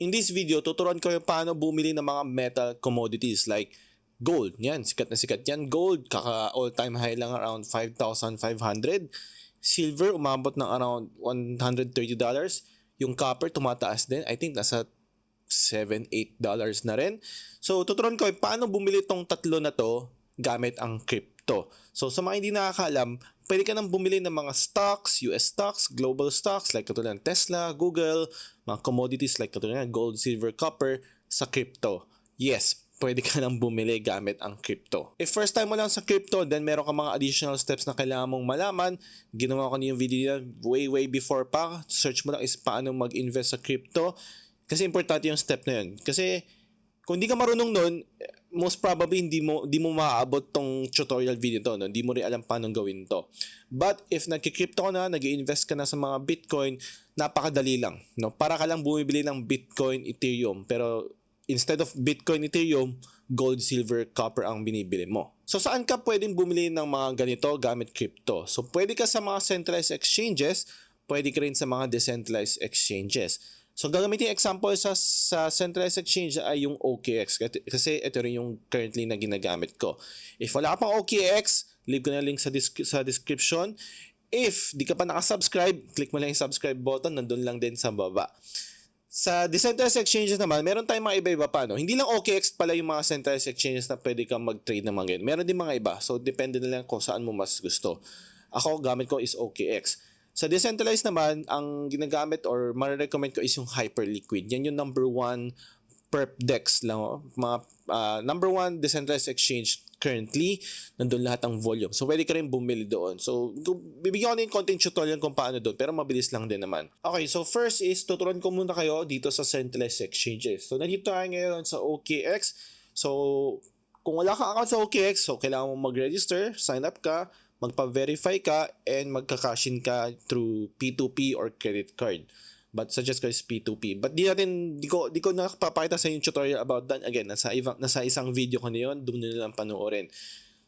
In this video, tuturuan ko yung paano bumili ng mga metal commodities like gold. Yan, sikat na sikat yan. Gold, kaka all-time high lang around 5,500. Silver, umabot ng around $130. Yung copper, tumataas din. I think nasa $7-8 na rin. So, tuturuan ko paano bumili tong tatlo na to gamit ang crypto. So, sa mga hindi nakakaalam, pwede ka nang bumili ng mga stocks, US stocks, global stocks like katulad ng Tesla, Google, mga commodities like katulad ng gold, silver, copper sa crypto. Yes, pwede ka nang bumili gamit ang crypto. If first time mo lang sa crypto, then meron ka mga additional steps na kailangan mong malaman. Ginawa ko na yung video na way before pa. Search mo lang is paano mag-invest sa crypto. Kasi importante yung step na yun. Kasi kung hindi ka marunong nun, most probably hindi mo maaabot tong tutorial video to, no? Hindi mo rin alam paano gawin to. But if nagki-crypto ka na, nag-i-invest ka na sa mga Bitcoin, napakadali lang, no? Para ka lang bumibili ng Bitcoin, Ethereum, pero instead of Bitcoin, Ethereum, gold, silver, copper ang binibili mo. So saan ka pwedeng bumili ng mga ganito gamit crypto? So pwede ka sa mga centralized exchanges, pwede ka rin sa mga decentralized exchanges. So gagamitin yung example sa centralized exchange ay yung OKX kasi ito rin yung currently na ginagamit ko. If wala ka pang OKX, leave ko na link sa description. If di ka pa nakasubscribe, click mo lang yung subscribe button, nandun lang din sa baba. Sa decentralized exchanges naman, meron tayong mga iba-iba pa, no? Hindi lang OKX pala yung mga centralized exchanges na pwede kang mag-trade ng mga ganyan. Meron din mga iba. So depende na lang kung saan mo mas gusto. Ako, gamit ko is OKX. Sa decentralized naman, ang ginagamit or ma-recommend ko is yung hyperliquid. Yan yung number 1 perp dex lang. Mga number 1 decentralized exchange currently. Nandun lahat ng volume. So, pwede ka rin bumili doon. So, bibigyan ko na yung konting tutorial kung paano doon. Pero mabilis lang din naman. Okay, so first is tuturuan ko muna kayo dito sa centralized exchanges. So, nandito tayo ngayon sa OKX. So, kung wala kang account sa OKX, so kailangan mo mag-register, sign up ka, magpa-verify ka, and magka-cash-in ka through P2P or credit card. But suggest ko is P2P. But di ko nakapapakita sa yung tutorial about that. Again, nasa isang video ko na yun, doon na lang panoorin.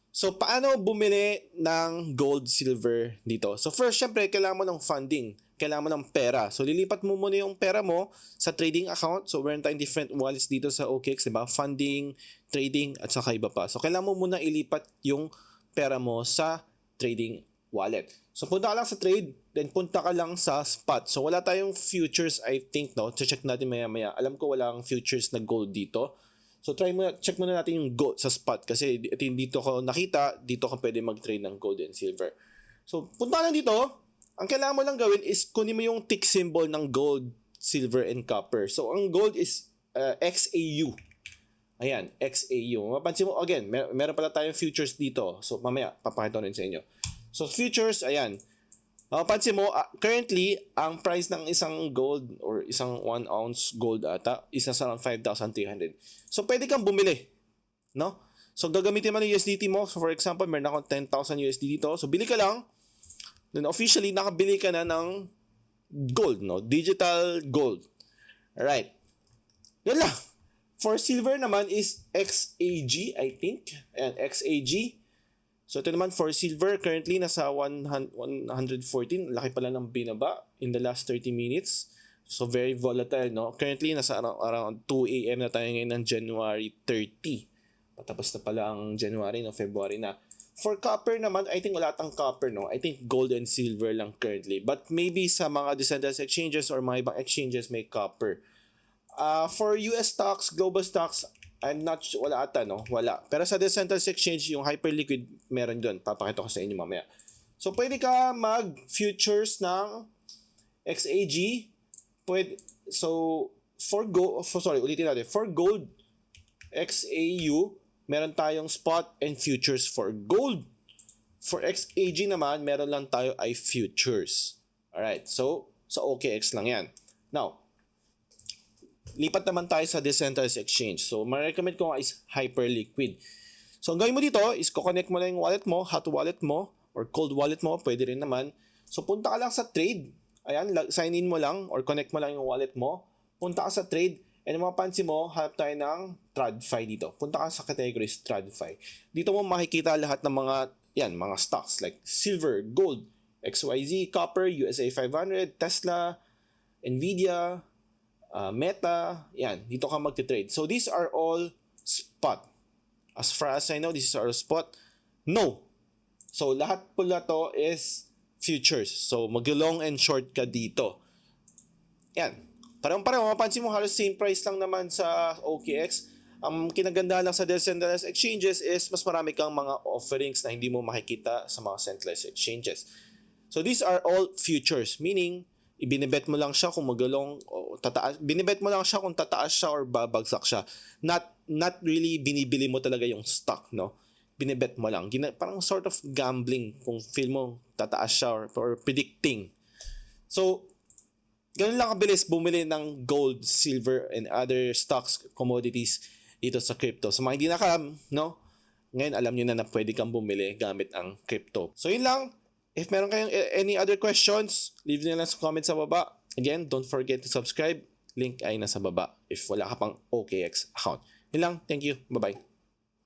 So, paano bumili ng gold, silver dito? So, first, syempre, kailangan mo ng funding. Kailangan mo ng pera. So, lilipat mo muna yung pera mo sa trading account. So, meron tayong different wallets dito sa OKX, diba? Funding, trading, at saka iba pa. So, kailangan mo muna ilipat yung pera mo sa trading wallet. So, punta ka lang sa trade, then punta ka lang sa spot. So, wala tayong futures, I think, no? Check natin maya-maya. Alam ko walang futures na gold dito. So, check muna natin yung gold sa spot kasi dito ko nakita, dito ka pwede mag-trade ng gold and silver. So, punta ka lang dito. Ang kailangan mo lang gawin is kunin mo yung tick symbol ng gold, silver, and copper. So, ang gold is XAU. Ayan, XAU. Mapansin mo, again, meron pala tayong futures dito. So, mamaya, papakita ko rin sa inyo. So, futures, ayan. Mapansin mo, currently, ang price ng isang gold or isang 1 ounce gold ata, isa sa around 5,300. So, pwede kang bumili. No? So, gagamitin mo yung USDT mo. So, for example, meron akong 10,000 USD dito. So, bili ka lang. Then, officially, nakabili ka na ng gold, no? Digital gold. Alright. Yan lang. For silver naman is XAG, I think. Ayan, XAG. So, ito naman for silver, currently nasa 114. Laki pala ng binaba in the last 30 minutes. So, very volatile, no? Currently, nasa around 2 a.m. na tayo ngayon ng January 30. Patapos na pala ang January, no? February na. For copper naman, I think wala tang copper, no? I think gold and silver lang currently. But maybe sa mga decentralized exchanges or mga ibang exchanges may copper. For US stocks, global stocks, I'm not sure, wala ata, no? Wala. Pero sa decentralized exchange, yung hyperliquid, meron doon. Papakita ko sa inyo mamaya. So, pwede ka mag-futures ng XAG. Ulitin natin. For gold, XAU, meron tayong spot and futures for gold. For XAG naman, meron lang tayo ay futures. Alright, so, sa OKX lang yan. Now, lipat naman tayo sa decentralized exchange. So, ma-recommend ko nga is hyperliquid. So, ang gawin mo dito is kukonect mo lang yung wallet mo, hot wallet mo, or cold wallet mo, pwede rin naman. So, punta ka lang sa trade. Ayan, sign in mo lang or connect mo lang yung wallet mo. Punta ka sa trade and mapapansin mo, hanap tayo ng TradFi dito. Punta ka sa categories TradFi. Dito mo makikita lahat ng mga stocks like silver, gold, XYZ, copper, USA 500, Tesla, Nvidia, Meta, yan, dito ka magte-trade. So these are all spot. As far as I know, this is our spot. No. So lahat pula to is futures. So mag-long and short ka dito. Yan. Parang mapansin mo halos same price lang naman sa OKX. Ang kinaganda lang sa decentralized exchanges is mas marami kang mga offerings na hindi mo makikita sa mga centralized exchanges. So these are all futures, meaning ibinibet mo lang siya kung magalong o tataas, binibet mo lang siya kung tataas siya or babagsak siya. Not really binibili mo talaga yung stock, no? Binibet mo lang. Parang sort of gambling kung feel mo tataas siya or predicting. So ganun lang kabilis bumili ng gold, silver, and other stocks, commodities dito sa crypto. So mga hindi nakaalam, no? Ngayon alam nyo na pwede kang bumili gamit ang crypto. So yun lang. If meron kayong any other questions, leave nyo lang sa comments sa baba. Again, don't forget to subscribe. Link ay nasa baba if wala ka pang OKX account. Yun lang. Thank you. Bye-bye.